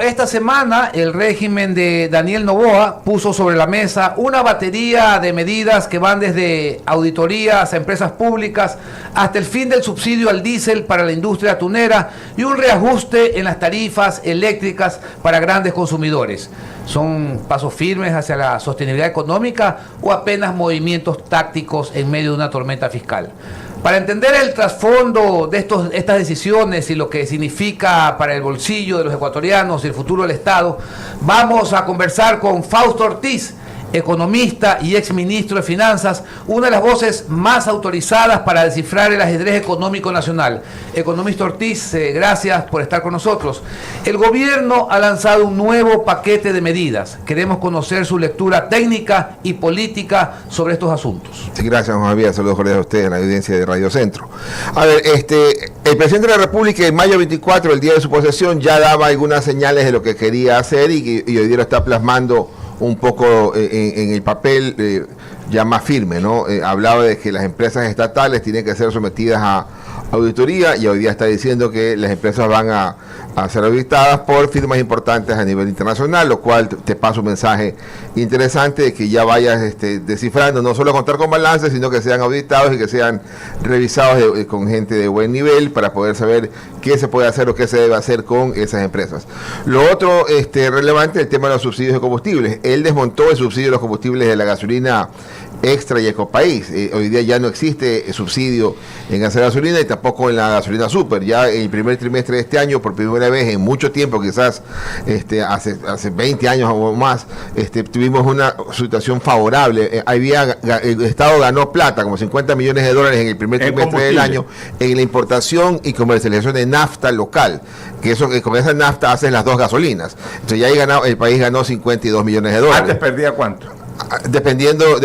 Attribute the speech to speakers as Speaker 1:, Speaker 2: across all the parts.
Speaker 1: esta semana el régimen de Daniel Noboa puso sobre la mesa una batería de medidas que van desde auditorías a empresas públicas hasta el fin del subsidio al diésel para la industria atunera y un reajuste en las tarifas eléctricas para grandes consumidores. ¿Son pasos firmes hacia la sostenibilidad económica o apenas movimientos tácticos en medio de una tormenta fiscal? Para entender el trasfondo de estas decisiones y lo que significa para el bolsillo de los ecuatorianos y el futuro del Estado, vamos a conversar con Fausto Ortiz, economista y exministro de Finanzas, una de las voces más autorizadas para descifrar el ajedrez económico nacional. Economista Ortiz, gracias por estar con nosotros. El gobierno ha lanzado un nuevo paquete de medidas. Queremos conocer su lectura técnica y política sobre estos asuntos.
Speaker 2: Sí, gracias, Juan Javier. Saludos cordiales a ustedes en la audiencia de Radio Centro. A ver, el presidente de la República en mayo 24, el día de su posesión, ya daba algunas señales de lo que quería hacer y hoy día lo está plasmando un poco en el papel ya más firme, ¿no? Hablaba de que las empresas estatales tienen que ser sometidas a auditoría y hoy día está diciendo que las empresas van a ser auditadas por firmas importantes a nivel internacional, lo cual te pasa un mensaje interesante de que ya vayas descifrando, no solo contar con balances, sino que sean auditados y que sean revisados con gente de buen nivel para poder saber qué se puede hacer o qué se debe hacer con esas empresas. Lo otro relevante es el tema de los subsidios de combustibles. Él desmontó el subsidio de los combustibles de la gasolina Extra y Ecopaís. Hoy día ya no existe subsidio en esa gasolina y tampoco en la gasolina super. Ya en el primer trimestre de este año, por primera vez en mucho tiempo, quizás hace 20 años o más, tuvimos una situación favorable. El Estado ganó plata, como 50 millones de dólares en el primer trimestre del año, en la importación y comercialización de nafta local. Que eso, con esa nafta hacen las dos gasolinas. Entonces ya el país ganó 52 millones de dólares.
Speaker 3: ¿Antes perdía cuánto?
Speaker 2: Dependiendo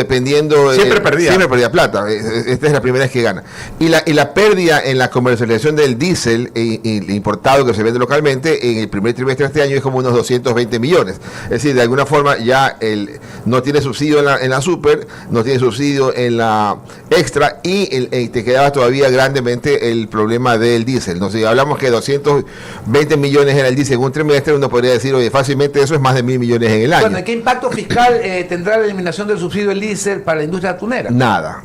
Speaker 3: siempre
Speaker 2: perdía plata. Esta es la primera vez que gana y la pérdida en la comercialización del diésel importado que se vende localmente en el primer trimestre de este año es como unos 220 millones. Es decir, de alguna forma ya no tiene subsidio en la super, no tiene subsidio en la extra y te quedaba todavía grandemente el problema del diésel. No sé, si hablamos que 220 millones era el diésel en un trimestre, uno podría decir, oye, fácilmente eso es más de 1.000 millones en el año.
Speaker 1: Bueno, ¿qué impacto fiscal tendrá la eliminación del subsidio del diésel para la industria atunera?
Speaker 2: Nada.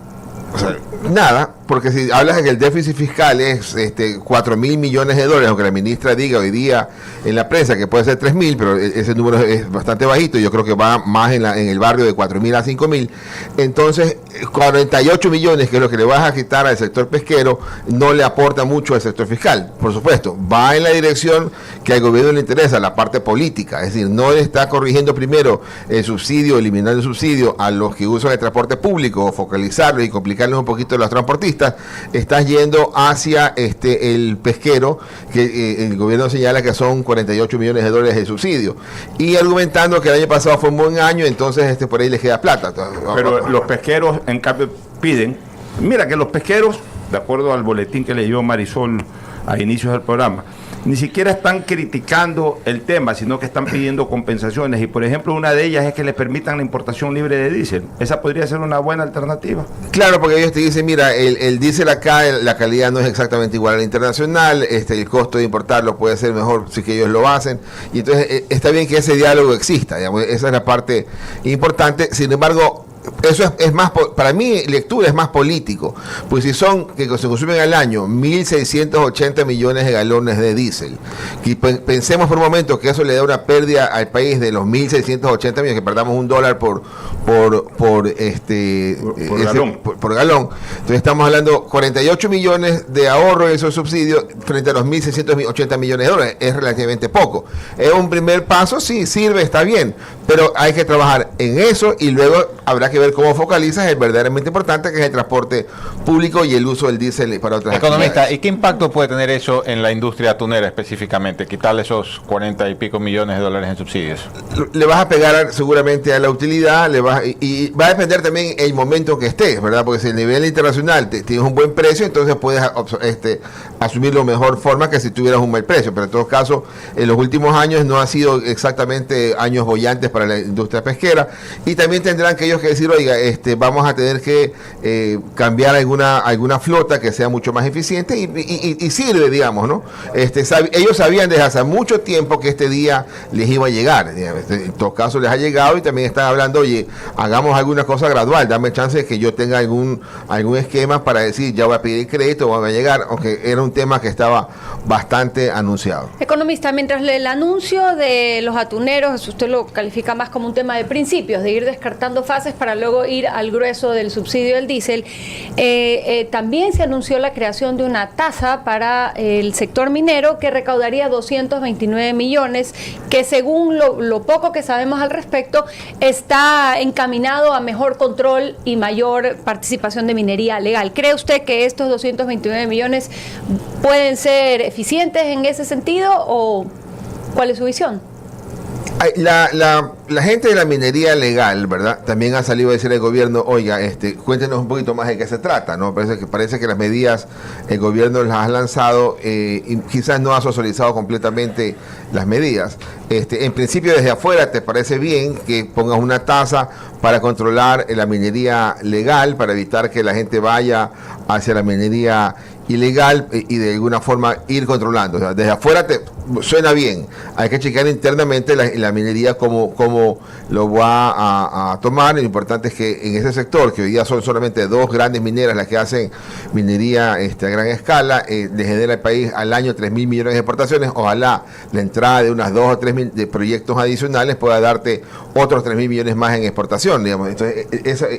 Speaker 2: O sea, nada, porque si hablas de que el déficit fiscal es 4.000 millones de dólares, aunque la ministra diga hoy día en la prensa que puede ser 3.000, pero ese número es bastante bajito, yo creo que va más en el barrio de 4.000 a 5.000, entonces 48 millones, que es lo que le vas a quitar al sector pesquero, no le aporta mucho al sector fiscal. Por supuesto, va en la dirección que al gobierno le interesa, la parte política, es decir, no le está corrigiendo primero el subsidio, eliminando el subsidio a los que usan el transporte público, o focalizarlo y complicarles un poquito a los transportistas, estás yendo hacia el pesquero, que el gobierno señala que son 48 millones de dólares de subsidio, y argumentando que el año pasado fue un buen año, entonces por ahí les queda plata.
Speaker 3: Pero los pesqueros, en cambio, piden, mira que los pesqueros, de acuerdo al boletín que leyó Marisol a inicios del programa, ni siquiera están criticando el tema, sino que están pidiendo compensaciones. Y, por ejemplo, una de ellas es que les permitan la importación libre de diésel. Esa podría ser una buena alternativa.
Speaker 2: Claro, porque ellos te dicen, mira, el diésel acá, la calidad no es exactamente igual a la internacional, el costo de importarlo puede ser mejor si que ellos lo hacen. Y entonces está bien que ese diálogo exista, digamos, esa es la parte importante. Sin embargo, eso es más, para mí lectura es más político, pues si son que se consumen al año 1.680 millones de galones de diésel, y pensemos por un momento que eso le da una pérdida al país de los 1.680 millones, que perdamos $1 por galón, entonces estamos hablando 48 millones de ahorro de esos subsidios frente a los 1.680 millones de dólares, es relativamente poco. Es un primer paso, sí, sirve, está bien, pero hay que trabajar en eso y luego habrá que ver cómo focalizas el verdaderamente importante, que es el transporte público y el uso del diésel para otras
Speaker 4: Economista,
Speaker 2: actividades.
Speaker 4: ¿Y qué impacto puede tener eso en la industria atunera específicamente? Quitarle esos 40 y pico millones de dólares en subsidios.
Speaker 2: Le vas a pegar seguramente a la utilidad, y va a depender también el momento que estés, ¿verdad? Porque si el nivel internacional tienes un buen precio, entonces puedes asumirlo de mejor forma que si tuvieras un mal precio. Pero en todo caso, en los últimos años no han sido exactamente años bollantes para la industria pesquera, y también tendrán que ellos que decir, oye, oiga, vamos a tener que cambiar alguna flota que sea mucho más eficiente y sirve, digamos, ¿no? Ellos sabían desde hace mucho tiempo que este día les iba a llegar, digamos. En todo caso les ha llegado y también están hablando, oye, hagamos alguna cosa gradual, dame chance de que yo tenga algún esquema para decir, ya voy a pedir crédito, voy a llegar, aunque era un tema que estaba bastante anunciado.
Speaker 5: Economista, mientras el anuncio de los atuneros, usted lo califica más como un tema de principios, de ir descartando fases para luego ir al grueso del subsidio del diésel, también se anunció la creación de una tasa para el sector minero que recaudaría 229 millones, que según lo poco que sabemos al respecto, está encaminado a mejor control y mayor participación de minería legal. ¿Cree usted que estos 229 millones pueden ser eficientes en ese sentido o cuál es su visión?
Speaker 2: La gente de la minería legal, ¿verdad? También ha salido a decir al gobierno, oiga, cuéntenos un poquito más de qué se trata, ¿no? Parece que las medidas el gobierno las ha lanzado y quizás no ha socializado completamente las medidas. En principio, desde afuera, ¿te parece bien que pongas una tasa para controlar la minería legal, para evitar que la gente vaya hacia la minería ilegal y de alguna forma ir controlando? O sea, desde afuera te suena bien. Hay que checar internamente la minería cómo lo va a tomar. Lo importante es que en ese sector, que hoy día son solamente dos grandes mineras las que hacen minería a gran escala, le genera al país al año 3.000 millones de exportaciones. Ojalá la entrada de unas 2 o 3 de proyectos adicionales pueda darte otros 3.000 millones más en exportación, digamos. Entonces,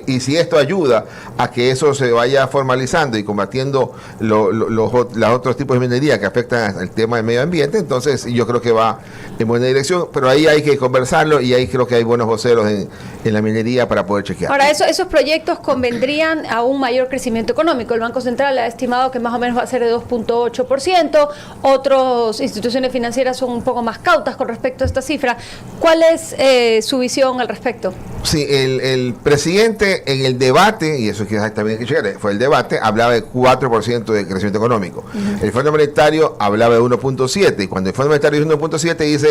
Speaker 2: y si esto ayuda a que eso se vaya formalizando y combatiendo los otros tipos de minería que afectan al tema del medio ambiente, entonces yo creo que va en buena dirección, pero ahí hay que conversarlo y ahí creo que hay buenos voceros en la minería para poder chequear.
Speaker 5: Ahora, esos proyectos convendrían a un mayor crecimiento económico. El Banco Central ha estimado que más o menos va a ser de 2.8%, otras instituciones financieras son un poco más cautas con respecto a esta cifra. ¿Cuál es su visión al respecto?
Speaker 2: Sí, el presidente en el debate, y eso quizás también hay que checar, fue el debate, hablaba de 4% de crecimiento económico. El Fondo Monetario hablaba de 1.7, y cuando el Fondo Monetario dice 1.7 dice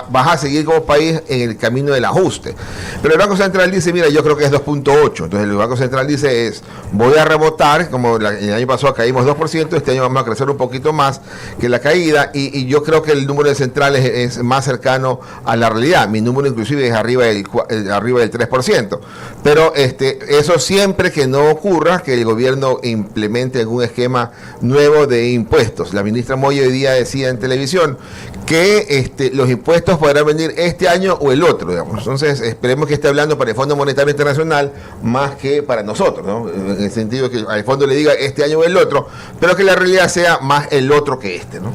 Speaker 2: vas a seguir como país en el camino del ajuste. Pero el Banco Central dice, mira, yo creo que es 2.8. Entonces el Banco Central dice voy a rebotar, como el año pasado caímos 2%, este año vamos a crecer un poquito más que la caída, y yo creo que el número del central es más cercano a la realidad. Mi número inclusive es arriba del 3%. Pero eso siempre que no ocurra, que el gobierno implemente algún esquema nuevo de impuestos. La ministra Moya hoy día decía en televisión que los impuestos podrán venir este año o el otro, digamos. Entonces esperemos que esté hablando para el Fondo Monetario Internacional más que para nosotros, ¿no? En el sentido de que al fondo le diga este año o el otro, pero que la realidad sea más el otro que ¿no?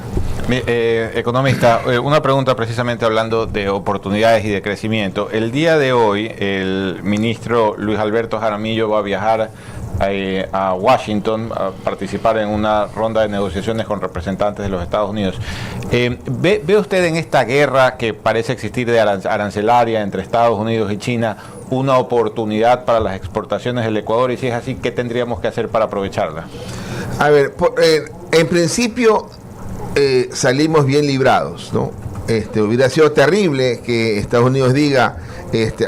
Speaker 4: Economista, una pregunta precisamente hablando de oportunidades y de crecimiento. El día de hoy el ministro Luis Alberto Jaramillo va a viajar a Washington a participar en una ronda de negociaciones con representantes de los Estados Unidos. ¿Ve usted en esta guerra que parece existir de arancelaria entre Estados Unidos y China una oportunidad para las exportaciones del Ecuador? Y si es así, ¿qué tendríamos que hacer para aprovecharla?
Speaker 2: A ver, en principio salimos bien librados, ¿no? Hubiera sido terrible que Estados Unidos diga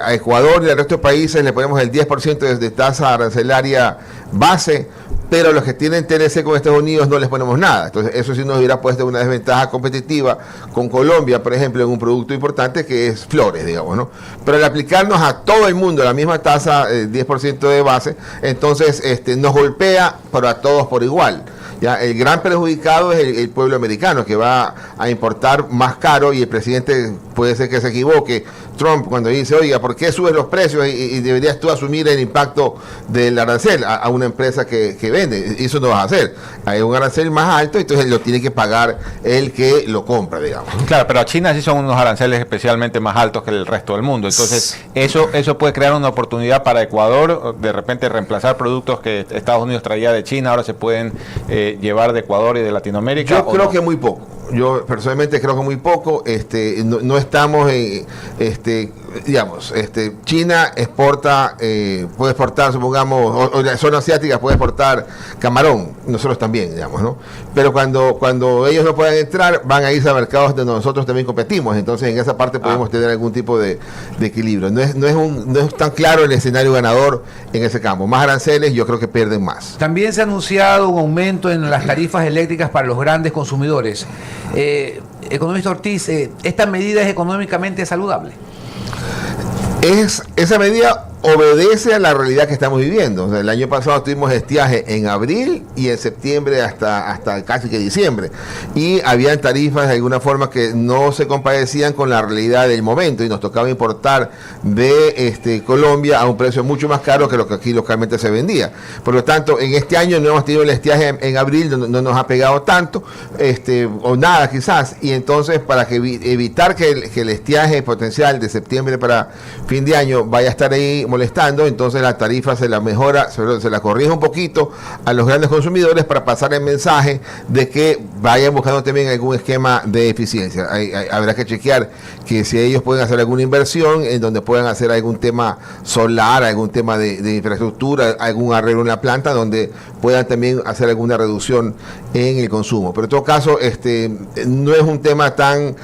Speaker 2: a Ecuador y al resto de países le ponemos el 10% de tasa arancelaria base, pero los que tienen TLC con Estados Unidos no les ponemos nada. Entonces eso sí nos hubiera puesto una desventaja competitiva con Colombia, por ejemplo, en un producto importante que es flores, digamos, ¿no? Pero al aplicarnos a todo el mundo la misma tasa, 10% de base, entonces nos golpea, pero a todos por igual. Ya, el gran perjudicado es el pueblo americano, que va a importar más caro, y el presidente puede ser que se equivoque, Trump, cuando dice, oiga, ¿por qué subes los precios y deberías tú asumir el impacto del arancel a una empresa que vende? Eso no vas a hacer. Hay un arancel más alto, entonces lo tiene que pagar el que lo compra, digamos.
Speaker 4: Claro, pero a China sí son unos aranceles especialmente más altos que el resto del mundo. Entonces, eso puede crear una oportunidad para Ecuador, de repente reemplazar productos que Estados Unidos traía de China, ahora se pueden llevar de Ecuador y de Latinoamérica.
Speaker 2: Yo creo que muy poco. Yo personalmente creo que muy poco. No estamos digamos, China exporta, puede exportar, supongamos, o la zona asiática puede exportar camarón, nosotros también, digamos, ¿no? Pero cuando ellos no puedan entrar, van a irse a mercados donde nosotros también competimos, entonces en esa parte podemos tener algún tipo de equilibrio. No es tan claro el escenario ganador en ese campo. Más aranceles, yo creo que pierden más.
Speaker 1: También se ha anunciado un aumento en las tarifas eléctricas para los grandes consumidores. Economista Ortiz, ¿esta medida es económicamente saludable?
Speaker 2: Esa medida obedece a la realidad que estamos viviendo. O sea, el año pasado tuvimos estiaje en abril y en septiembre hasta casi que diciembre. Y habían tarifas de alguna forma que no se compadecían con la realidad del momento y nos tocaba importar de Colombia a un precio mucho más caro que lo que aquí localmente se vendía. Por lo tanto, en este año no hemos tenido el estiaje en abril, no nos ha pegado tanto, o nada quizás. Y entonces, para evitar que el estiaje potencial de septiembre para fin de año vaya a estar ahí molestando, entonces la tarifa se la mejora, se la corrige un poquito a los grandes consumidores para pasar el mensaje de que vayan buscando también algún esquema de eficiencia. Habrá que chequear que si ellos pueden hacer alguna inversión en donde puedan hacer algún tema solar, algún tema de infraestructura, algún arreglo en la planta donde puedan también hacer alguna reducción en el consumo. Pero en todo caso, no es un tema tan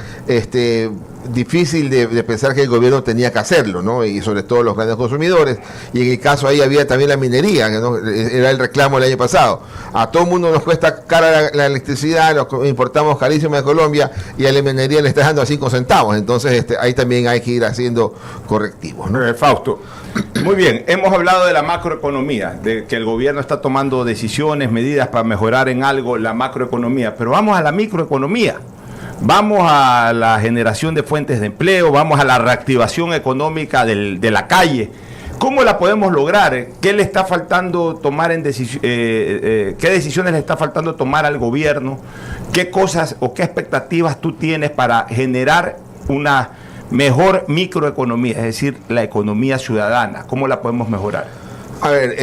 Speaker 2: difícil de pensar que el gobierno tenía que hacerlo, ¿no? Y sobre todo los grandes consumidores. Y en el caso ahí había también la minería, ¿no? Era el reclamo el año pasado. A todo el mundo nos cuesta cara la electricidad, lo importamos carísimo de Colombia y a la minería le está dando a 5 centavos. Entonces ahí también hay que ir haciendo correctivos, ¿no?
Speaker 3: Fausto, muy bien, hemos hablado de la macroeconomía, de que el gobierno está tomando decisiones, medidas para mejorar en algo la macroeconomía, pero vamos a la microeconomía. Vamos a la generación de fuentes de empleo, vamos a la reactivación económica de la calle. ¿Cómo la podemos lograr? ¿Qué le está faltando tomar qué decisiones le está faltando tomar al gobierno? ¿Qué cosas o qué expectativas tú tienes para generar una mejor microeconomía, es decir, la economía ciudadana? ¿Cómo la podemos mejorar?
Speaker 2: A ver,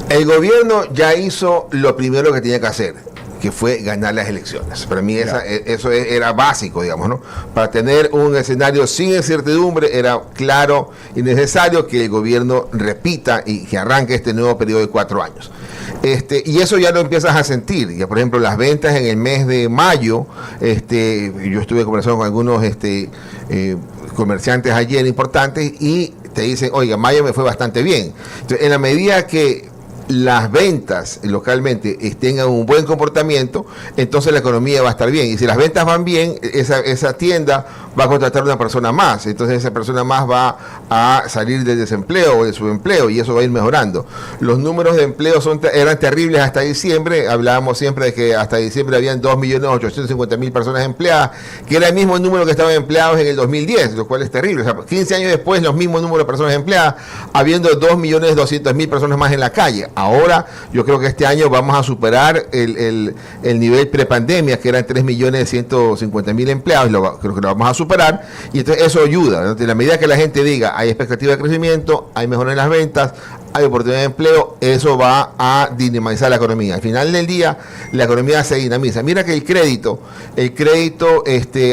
Speaker 2: el gobierno ya hizo lo primero que tenía que hacer, que fue ganar las elecciones. Para mí eso era básico, digamos, ¿no? Para tener un escenario sin incertidumbre era claro y necesario que el gobierno repita y que arranque este nuevo periodo de 4 años. Y eso ya lo empiezas a sentir. Ya, por ejemplo, las ventas en el mes de mayo, yo estuve conversando con algunos comerciantes ayer importantes y te dicen, oiga, mayo me fue bastante bien. Entonces, en la medida que las ventas localmente tengan un buen comportamiento, entonces la economía va a estar bien. Y si las ventas van bien, esa tienda va a contratar una persona más. Entonces esa persona más va a salir del desempleo o de su empleo y eso va a ir mejorando. Los números de empleo eran terribles hasta diciembre. Hablábamos siempre de que hasta diciembre habían 2.850.000 personas empleadas, que era el mismo número que estaban empleados en el 2010, lo cual es terrible. O sea, 15 años después, los mismos números de personas empleadas, habiendo 2.200.000 personas más en la calle. Ahora, yo creo que este año vamos a superar el nivel prepandemia, que eran 3.150.000 empleados, creo que lo vamos a superar, y entonces eso ayuda, ¿no? En la medida que la gente diga, hay expectativa de crecimiento, hay mejora en las ventas, hay oportunidad de empleo, eso va a dinamizar la economía. Al final del día, la economía se dinamiza. Mira que el crédito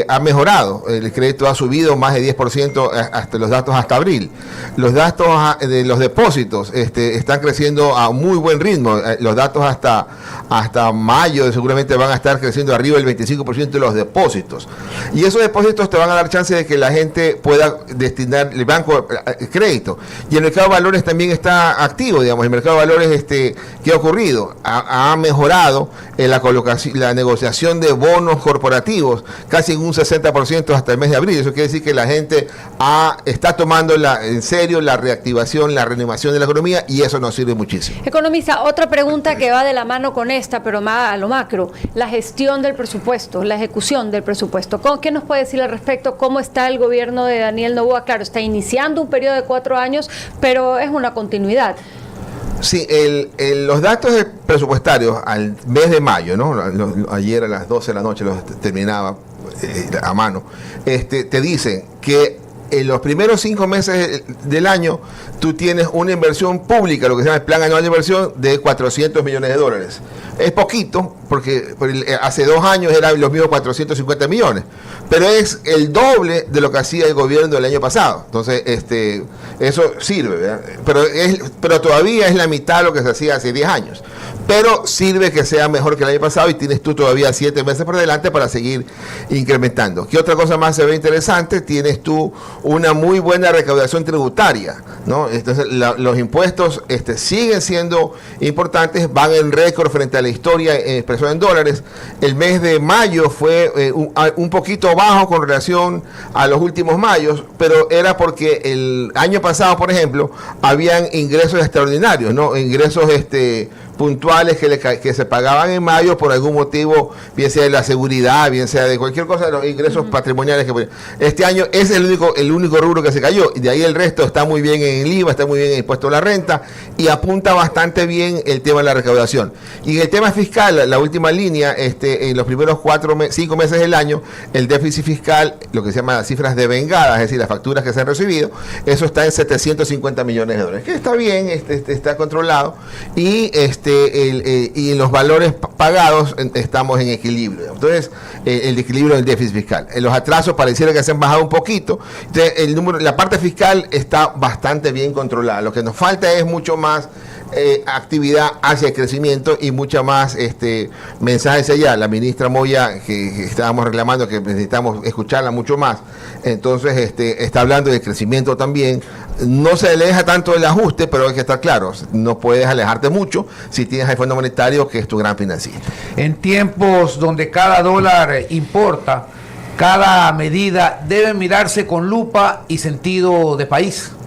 Speaker 2: ha mejorado, el crédito ha subido más de 10% hasta los datos hasta abril. Los datos de los depósitos están creciendo a muy buen ritmo. Los datos hasta mayo seguramente van a estar creciendo arriba del 25% de los depósitos. Y esos depósitos te van a dar chance de que la gente pueda destinar el banco crédito. Y el mercado de valores también está activo, digamos. El mercado de valores, ¿qué ha ocurrido? Ha mejorado la negociación de bonos corporativos casi en un 60% hasta el mes de abril. Eso quiere decir que la gente está tomando en serio la reactivación, la reanimación de la economía, y eso nos sirve muchísimo.
Speaker 5: Economista, otra pregunta que va de la mano con esta, pero más a lo macro, la gestión del presupuesto, la ejecución del presupuesto. ¿Qué nos puede decir al respecto? ¿Cómo está el gobierno de Daniel Noboa? Claro, está iniciando un periodo de 4 años, pero es una continuidad.
Speaker 2: Sí, los datos presupuestarios al mes de mayo, ¿no? Ayer a las 12 de la noche los terminaba a mano, te dicen que en los primeros 5 meses del año tú tienes una inversión pública, lo que se llama el plan anual de inversión, de 400 millones de dólares. Es poquito, porque hace 2 años eran los mismos 450 millones, pero es el doble de lo que hacía el gobierno del año pasado. Entonces, eso sirve, ¿verdad? Pero todavía es la mitad de lo que se hacía hace 10 años. Pero sirve que sea mejor que el año pasado y tienes tú todavía 7 meses por delante para seguir incrementando. ¿Qué otra cosa más se ve interesante? Tienes tú una muy buena recaudación tributaria, ¿no? Entonces, los impuestos siguen siendo importantes, van en récord frente a la historia en expresión en dólares. El mes de mayo fue un poquito bajo con relación a los últimos mayos, pero era porque el año pasado, por ejemplo, habían ingresos extraordinarios, ¿no? Ingresos puntuales que se pagaban en mayo por algún motivo, bien sea de la seguridad, bien sea de cualquier cosa, de los ingresos patrimoniales que este año es el único rubro que se cayó, y de ahí el resto está muy bien en el IVA, está muy bien en el impuesto a la renta, y apunta bastante bien el tema de la recaudación. Y en el tema fiscal, la última línea, en los primeros 5 meses del año, el déficit fiscal, lo que se llama las cifras devengadas, es decir, las facturas que se han recibido, eso está en 750 millones de dólares, que está bien, está controlado, y y en los valores pagados estamos en equilibrio. Entonces, el equilibrio del déficit fiscal. Los atrasos pareciera que se han bajado un poquito. Entonces, la parte fiscal está bastante bien controlada. Lo que nos falta es mucho más actividad hacia el crecimiento y mucha más mensajes allá. La ministra Moya, que estábamos reclamando que necesitamos escucharla mucho más, entonces está hablando de crecimiento también. No se aleja tanto del ajuste, pero hay que estar claros, no puedes alejarte mucho si tienes al Fondo Monetario, que es tu gran financista.
Speaker 1: En tiempos donde cada dólar importa, cada medida debe mirarse con lupa y sentido de país.